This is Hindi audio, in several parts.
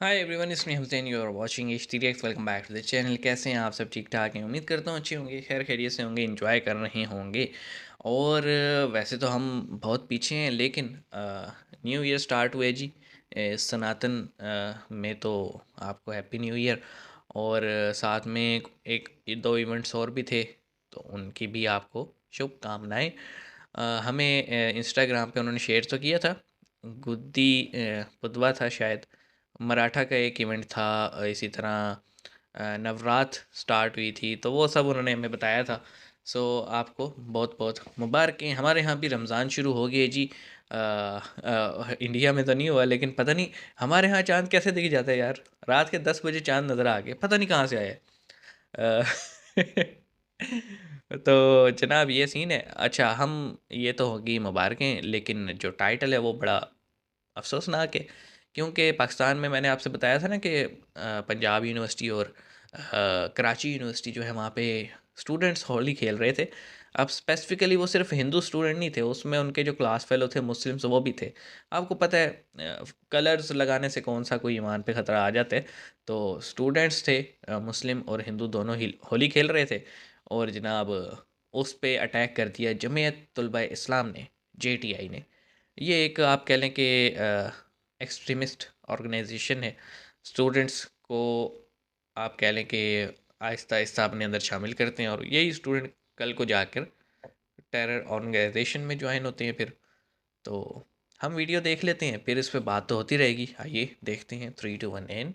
हाय एवरीवन, इसमें Hussain, you are watching H T react. Welcome back to the channel. कैसे हैं आप सब? ठीक ठाक हैं? उम्मीद करता हूँ अच्छे होंगे, खैर खैरियत से होंगे, एंजॉय कर रहे होंगे। और वैसे तो हम बहुत पीछे हैं, लेकिन न्यू ईयर स्टार्ट हुए जी। सनातन में तो आपको हैप्पी न्यू ईयर। और साथ में एक दो इवेंट्स और भी थे, तो उनकी भी आपको शुभकामनाएं। हमें इंस्टाग्राम पे उन्होंने शेयर तो किया था। गुद्दी पुदवा था शायद, मराठा का एक इवेंट था। इसी तरह नवरात स्टार्ट हुई थी, तो वो सब उन्होंने हमें बताया था। सो आपको बहुत बहुत मुबारकें। हमारे यहाँ भी रमज़ान शुरू हो गई है जी। इंडिया में तो नहीं हुआ, लेकिन पता नहीं हमारे यहाँ चांद कैसे दिख जाता है यार। रात के 10 बजे चांद नज़र आ गए, पता नहीं कहाँ से आया है। तो जनाब ये सीन है। अच्छा, हम ये तो होगी मुबारकें, लेकिन जो टाइटल है वो बड़ा अफ़सोसनाक है। क्योंकि पाकिस्तान में मैंने आपसे बताया था ना कि पंजाब यूनिवर्सिटी और कराची यूनिवर्सिटी जो है, वहाँ पे स्टूडेंट्स होली खेल रहे थे। अब स्पेसिफ़िकली वो सिर्फ हिंदू स्टूडेंट नहीं थे, उसमें उनके जो क्लास फेलो थे मुस्लिम्स, वो भी थे। आपको पता है कलर्स लगाने से कौन सा कोई ईमान पे ख़तरा आ जाता है। तो स्टूडेंट्स थे, मुस्लिम और हिंदू दोनों ही होली खेल रहे थे। और जनाब उस पे अटैक कर दिया जमीयत तुलबा इस्लाम ने, जेटीआई ने। ये एक आप कह लें कि एक्सट्रीमिस्ट ऑर्गेनाइजेशन है। स्टूडेंट्स को आप कह लें कि आहिस्ता आहिस्ता अपने अंदर शामिल करते हैं, और यही स्टूडेंट कल को जाकर टेरर ऑर्गेनाइजेशन में ज्वाइन होते हैं फिर। तो हम वीडियो देख लेते हैं, फिर इस पे बात तो होती रहेगी। आइए देखते हैं, 3 2 1 एंड।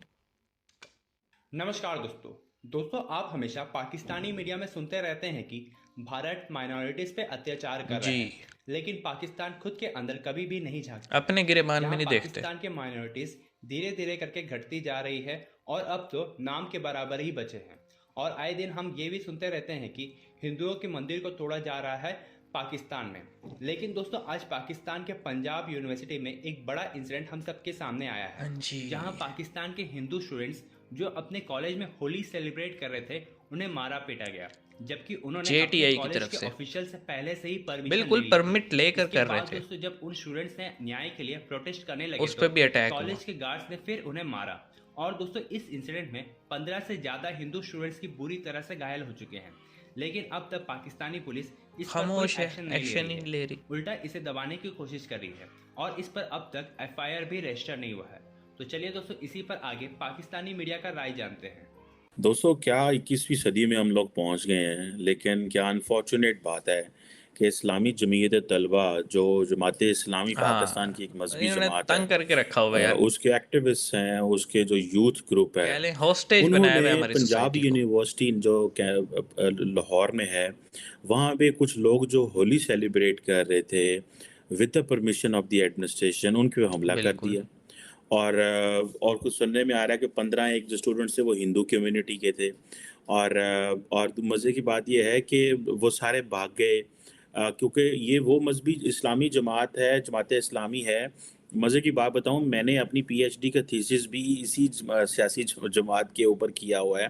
नमस्कार दोस्तों। आप हमेशा पाकिस्तानी मीडिया में सुनते रहते हैं कि भारत माइनॉरिटीज पे अत्याचार कर रहा जी, है, लेकिन पाकिस्तान खुद के अंदर कभी भी नहीं झांकता। अपने गिरेबान में यहाँ नहीं देखते। पाकिस्तान के माइनॉरिटीज धीरे धीरे करके घटती जा रही है और अब तो नाम के बराबर ही बचे हैं। और आए दिन हम ये भी सुनते रहते हैं कि हिंदुओं के मंदिर को तोड़ा जा रहा है पाकिस्तान में। लेकिन दोस्तों, आज पाकिस्तान के पंजाब यूनिवर्सिटी में एक बड़ा इंसिडेंट हम सबके सामने आया हाँ है, जी। जहां पाकिस्तान के हिंदू स्टूडेंट्स जो अपने कॉलेज में होली सेलिब्रेट कर रहे थे, उन्हें मारा पीटा गया, जबकि उन्होंने अपने जेटीआई की कॉलेज तरफ के से ऑफिशियल से पहले से ही परमिशन बिल्कुल ले ली थी। परमिट लेकर इसके कर रहे बाद थे। दोस्तों, जब उन स्टूडेंट्स ने न्याय के लिए प्रोटेस्ट करने लगे उस तो पर भी अटैक हुआ। कॉलेज के गार्ड्स ने फिर उन्हें मारा। और दोस्तों, इस इंसिडेंट में 15 से ज्यादा हिंदू स्टूडेंट्स की बुरी तरह से घायल हो चुके हैं। लेकिन अब तक पाकिस्तानी पुलिस इस पर कोई खामोश है, एक्शन नहीं ले एक्शन रही ही है, नहीं ले रही। उल्टा इसे दबाने की कोशिश कर रही है। और इस पर अब तक एफआईआर भी रजिस्टर नहीं हुआ है। तो चलिए दोस्तों, इसी पर आगे पाकिस्तानी मीडिया का राय जानते हैं। दोस्तों, क्या 21वीं सदी में हम लोग पहुंच गए हैं, लेकिन क्या अनफॉर्चुनेट बात है कि इस्लामी जमीयत तलबा जो जमात इस्लामी पाकिस्तान की हाँ, एक मजहबी इन्होंने जमात है, तंग करके रखा हुआ है यार। उसके एक्टिविस्ट हैं, उसके जो यूथ ग्रुप है, कह लें हॉस्टेज बनाया उन्होंने हुआ है हमारी पंजाब सोसाइटी को। यूनिवर्सिटी जो लाहौर में है, वहाँ पे कुछ लोग जो होली सेलिब्रेट कर रहे थे with the permission of the administration, उनके पे हमला कर बिल्कुल। दिया। और कुछ सुनने में आ रहा है कि 15 एक जो स्टूडेंट्स थे वो हिंदू कम्युनिटी के थे। और मज़े की बात ये है कि वो सारे भाग गए, क्योंकि ये वो मजहबी इस्लामी जमात है, जमात इस्लामी है। मज़े की बात बताऊं, मैंने अपनी पीएचडी का थीसिस भी इसी सियासी जमात के ऊपर किया हुआ है।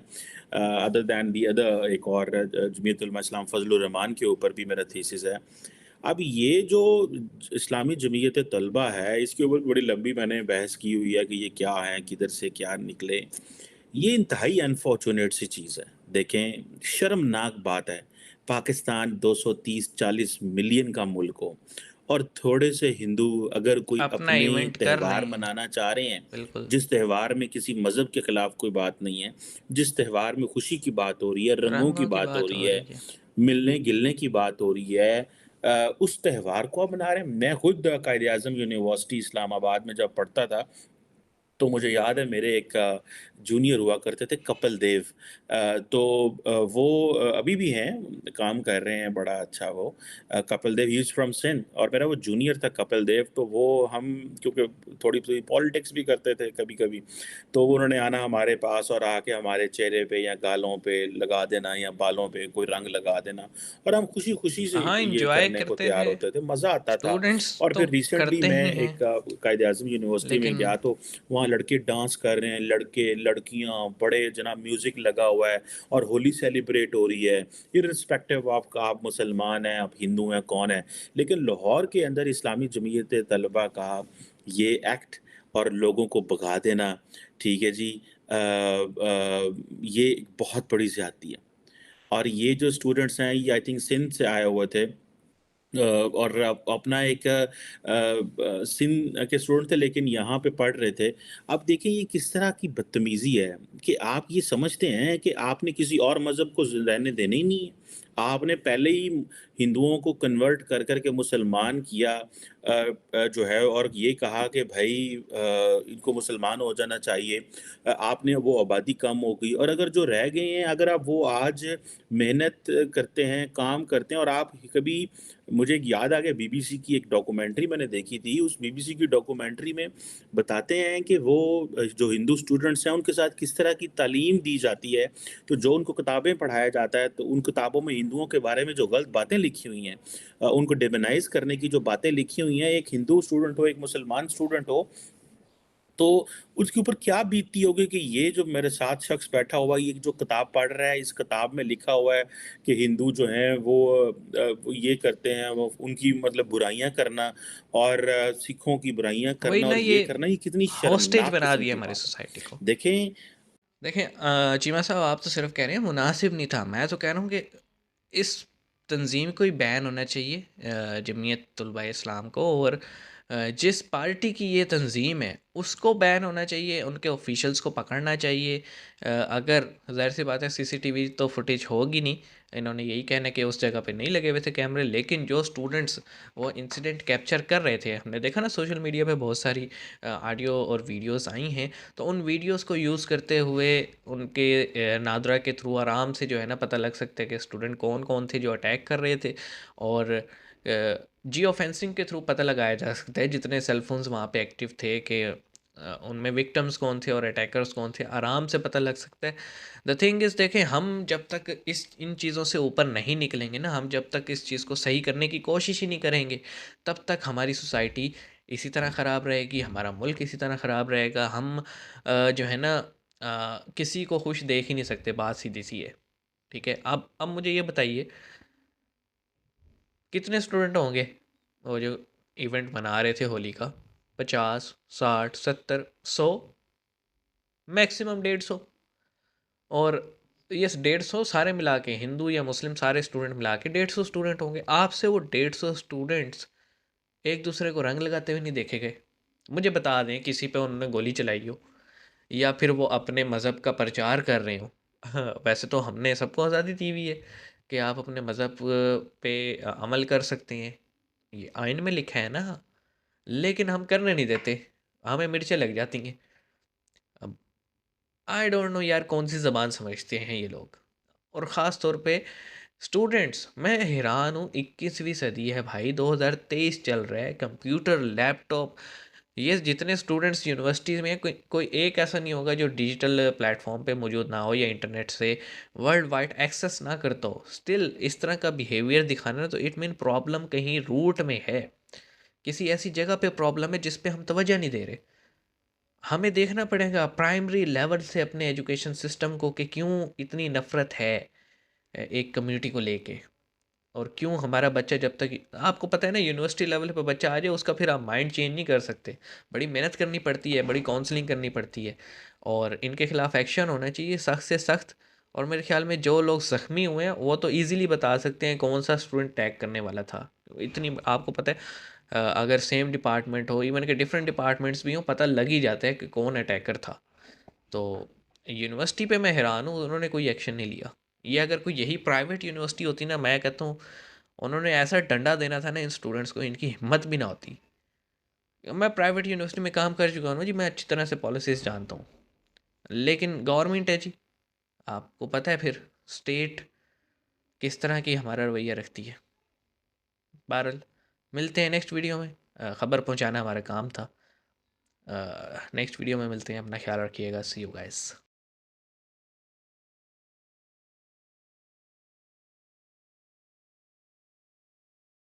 अदर दैन दी अदर एक और जमीयत उलमा इस्लाम फजलुर रहमान के ऊपर भी मेरा थीसिस है। अब ये जो इस्लामी जमीयत तलबा है, इसके ऊपर बड़ी लंबी मैंने बहस की हुई है कि ये क्या है, किधर से क्या निकले। ये इंतहाई अनफॉर्चुनेट सी चीज़ है। देखें, शर्मनाक बात है। पाकिस्तान 230-40 मिलियन का मुल्क हो, और थोड़े से हिंदू अगर कोई अपना अपने इवेंट कर रहे त्यौहार हैं। मनाना चाह रहे हैं, बिल्कुल। जिस त्यौहार में किसी मज़हब के खिलाफ कोई बात नहीं है, जिस त्यौहार में खुशी की बात हो रही है, रंगों की रंगों की बात हो बात रही हो है, रही है। मिलने गिलने की बात हो रही है, उस त्यौहार को आप मना रहे हैं। मैं खुद कायद आज़म यूनिवर्सिटी इस्लामाबाद में जब पढ़ता था, तो मुझे याद है मेरे एक जूनियर हुआ करते थे, कपिल देव। तो वो अभी भी हैं, काम कर रहे हैं बड़ा अच्छा वो। Kapil Dev, he is from Sindh, और मेरा वो जूनियर था कपिल देव। तो वो हम क्योंकि थोड़ी-सी पॉलिटिक्स भी करते थे कभी-कभी, तो वो उन्होंने आना हमारे पास और आके हमारे चेहरे पे या गालों पे लगा देना या बालों पे कोई रंग लगा देना, और हम खुशी-खुशी से हाँ, ये एंजॉय करने को करते तैयार थे। होते थे, मज़ा आता था। स्टूडेंट्स और तो फिर रिसेंटली करते मैं ही हैं, एक कायद आज़म यूनिवर्सिटी में लेकिन गया, तो वहाँ लड़के डांस कर रहे हैं, लड़के, लड़कियाँ, बड़े जनाब म्यूज़िक लगा हुआ है और होली सेलिब्रेट हो रही है, इर्रिस्पेक्टिव ऑफ का आप मुसलमान हैं, आप हिंदू हैं, कौन है। लेकिन लाहौर के अंदर इस्लामी जमीयत तलबा का ये एक्ट और लोगों को भगा देना, ठीक है जी, ये एक बहुत बड़ी ज़्यादती है। और ये जो स्टूडेंट्स हैं, ये आई थिंक सिंध से आए हुए थे। और अपना एक सिंध के स्टूडेंट थे लेकिन यहाँ पे पढ़ रहे थे। अब देखिए ये किस तरह की बदतमीज़ी है कि आप ये समझते हैं कि आपने किसी और मज़हब को रहने देना ही नहीं है। आपने पहले ही हिंदुओं को कन्वर्ट कर कर के मुसलमान किया, जो है, और ये कहा कि भई इनको मुसलमान हो जाना चाहिए। आपने वो आबादी कम हो गई और अगर जो रह गए हैं, अगर आप वो आज मेहनत करते हैं, काम करते हैं और आप कभी, मुझे एक याद आ गया, बीबीसी की एक डॉक्यूमेंट्री मैंने देखी थी। उस बीबीसी की डॉक्यूमेंट्री में बताते हैं कि वो जो हिंदू स्टूडेंट्स हैं, उनके साथ किस तरह की तालीम दी जाती है। तो जो उनको किताबें पढ़ाया जाता है, तो उन किताबों में हिंदुओं के बारे में जो गलत बातें लिखी हुई हैं, उनको डिमोनाइज़ करने की जो बातें लिखी हुई हैं, एक हिंदू स्टूडेंट हो, एक मुसलमान स्टूडेंट हो, तो उसके ऊपर क्या बीतती होगी कि ये जो मेरे साथ शख्स बैठा हुआ है, ये जो किताब पढ़ रहा है, इस किताब में लिखा हुआ है कि हिंदू जो हैं वो ये करते हैं, वो उनकी मतलब बुराइयाँ करना और सिखों की बुराइयाँ वही करना ना, और ये ये करना, ये कितनी हॉस्टेज शर्मनाक बना किस्म दिया की हमारी बात है। सोसाइटी को। देखें, देखें चीमा साहब, आप तो सिर्फ कह रहे हैं मुनासिब नहीं था, मैं तो कह रहा हूँ कि इस तंजीम को ही बैन होना चाहिए, जमीयत तुलबा इस्लाम को। और जिस पार्टी की ये तंजीम है उसको बैन होना चाहिए, उनके ऑफिशियल्स को पकड़ना चाहिए। अगर ज़ाहिर सी बात है सीसीटीवी तो फुटेज होगी नहीं, इन्होंने यही कहना कि उस जगह पे नहीं लगे हुए थे कैमरे, लेकिन जो स्टूडेंट्स वो इंसिडेंट कैप्चर कर रहे थे, हमने देखा ना सोशल मीडिया पे बहुत सारी ऑडियो और वीडियोस आई हैं। तो उन वीडियोस को यूज़ करते हुए उनके नादरा के थ्रू आराम से जो है ना पता लग सकता है कि स्टूडेंट कौन कौन थे जो अटैक कर रहे थे। और जियो फेंसिंग के थ्रू पता लगाया जा सकता है जितने सेलफोन्स वहाँ पे एक्टिव थे कि उनमें विक्टिम्स कौन थे और अटैकर्स कौन थे, आराम से पता लग सकता है। द थिंग इज़, देखें, हम जब तक इस इन चीज़ों से ऊपर नहीं निकलेंगे ना, हम जब तक इस चीज़ को सही करने की कोशिश ही नहीं करेंगे, तब तक हमारी सोसाइटी इसी तरह ख़राब रहेगी, हमारा मुल्क इसी तरह ख़राब रहेगा। हम जो है ना किसी को खुश देख ही नहीं सकते, बात सीधी सी है। ठीक है, अब मुझे ये बताइए, कितने स्टूडेंट होंगे वो जो इवेंट मना रहे थे होली का? 50, 60, 70, 100, मैक्सिमम 150। और ये 150 सारे मिला के, हिंदू या मुस्लिम सारे स्टूडेंट मिला के 150 स्टूडेंट होंगे। आपसे वो 150 स्टूडेंट्स एक दूसरे को रंग लगाते हुए नहीं देखे गए? मुझे बता दें किसी पे उन्होंने गोली चलाई हो, या फिर वो अपने मज़हब का प्रचार कर रहे हो। वैसे तो हमने सबको आज़ादी दी हुई है कि आप अपने मज़हब पे अमल कर सकते हैं, ये आइन में लिखा है ना, लेकिन हम करने नहीं देते, हमें मिर्चें लग जाती हैं। अब आई डोंट नो यार, कौन सी ज़बान समझते हैं ये लोग। और ख़ास तौर पे स्टूडेंट्स, मैं हैरान हूँ, 21वीं सदी है भाई, 2023 चल रहा है, कंप्यूटर, लैपटॉप, ये जितने स्टूडेंट्स यूनिवर्सिटीज़ में हैं, कोई कोई एक ऐसा नहीं होगा जो डिजिटल प्लेटफॉर्म पे मौजूद ना हो या इंटरनेट से वर्ल्ड वाइड एक्सेस ना करता हो। स्टिल इस तरह का बिहेवियर दिखाना, तो इट मीन प्रॉब्लम कहीं रूट में है, किसी ऐसी जगह पे प्रॉब्लम है जिस पे हम तवज्जो नहीं दे रहे। हमें देखना पड़ेगा प्राइमरी लेवल से अपने एजुकेशन सिस्टम को कि क्यों इतनी नफ़रत है एक कम्युनिटी को लेके। और क्यों हमारा बच्चा, जब तक आपको पता है ना यूनिवर्सिटी लेवल पे बच्चा आ जाए उसका फिर आप माइंड चेंज नहीं कर सकते, बड़ी मेहनत करनी पड़ती है, बड़ी काउंसलिंग करनी पड़ती है, और इनके खिलाफ एक्शन होना चाहिए सख्त से सख्त। और मेरे ख्याल में जो लोग ज़ख्मी हुए हैं वो तो इजीली बता सकते हैं कौन सा स्टूडेंट टैग करने वाला था। इतनी आपको पता है, अगर सेम डिपार्टमेंट हो, इवन के डिफरेंट डिपार्टमेंट्स भी हों, पता लग ही जाता है कि कौन अटैकर था। तो यूनिवर्सिटी पे मैं हैरान हूँ, उन्होंने कोई एक्शन नहीं लिया। ये अगर कोई यही प्राइवेट यूनिवर्सिटी होती ना, मैं कहता हूँ उन्होंने ऐसा डंडा देना था ना इन स्टूडेंट्स को, इनकी हिम्मत भी ना होती। मैं प्राइवेट यूनिवर्सिटी में काम कर चुका हूँ जी, मैं अच्छी तरह से पॉलिसीज़ जानता हूँ। लेकिन गवर्नमेंट है जी, आपको पता है फिर स्टेट किस तरह की हमारा रवैया रखती है। बहरहाल, मिलते हैं नेक्स्ट वीडियो में। ख़बर पहुँचाना हमारा काम था। नेक्स्ट वीडियो में मिलते हैं, अपना ख्याल रखिएगा, सी यू गाइस।